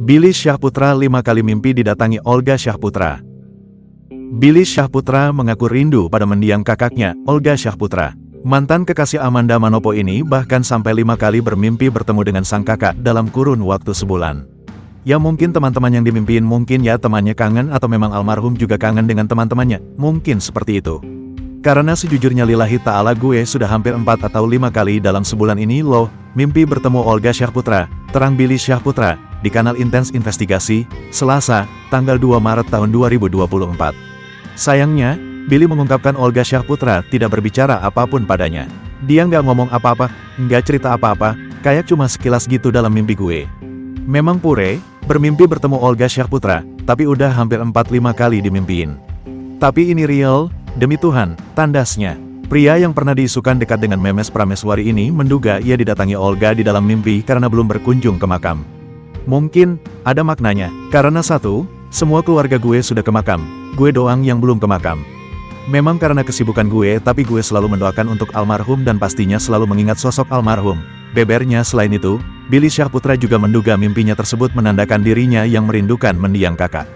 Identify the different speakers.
Speaker 1: Billy Syahputra 5 kali mimpi didatangi Olga Syahputra. Billy Syahputra mengaku rindu pada mendiang kakaknya, Olga Syahputra. Mantan kekasih Amanda Manopo ini bahkan sampai 5 kali bermimpi bertemu dengan sang kakak dalam kurun waktu sebulan. Ya mungkin teman-teman yang dimimpiin mungkin ya temannya kangen atau memang almarhum juga kangen dengan teman-temannya, mungkin seperti itu. Karena sejujurnya lillahi ta'ala gue sudah hampir 4 atau 5 kali dalam sebulan ini loh, mimpi bertemu Olga Syahputra, terang Billy Syahputra, di kanal Intens Investigasi, Selasa, tanggal 2 Maret tahun 2024. Sayangnya, Billy mengungkapkan Olga Syahputra tidak berbicara apapun padanya. Dia nggak ngomong apa-apa, nggak cerita apa-apa, kayak cuma sekilas gitu dalam mimpi gue. Memang pure, bermimpi bertemu Olga Syahputra, tapi udah hampir 4-5 kali dimimpiin. Tapi ini real, demi Tuhan, tandasnya. Pria yang pernah diisukan dekat dengan Memes Prameswari ini menduga ia didatangi Olga di dalam mimpi karena belum berkunjung ke makam. Mungkin, ada maknanya, karena satu, semua keluarga gue sudah ke makam, gue doang yang belum ke makam. Memang karena kesibukan gue tapi gue selalu mendoakan untuk almarhum dan pastinya selalu mengingat sosok almarhum. Bebernya selain itu, Billy Syahputra juga menduga mimpinya tersebut menandakan dirinya yang merindukan mendiang kakak.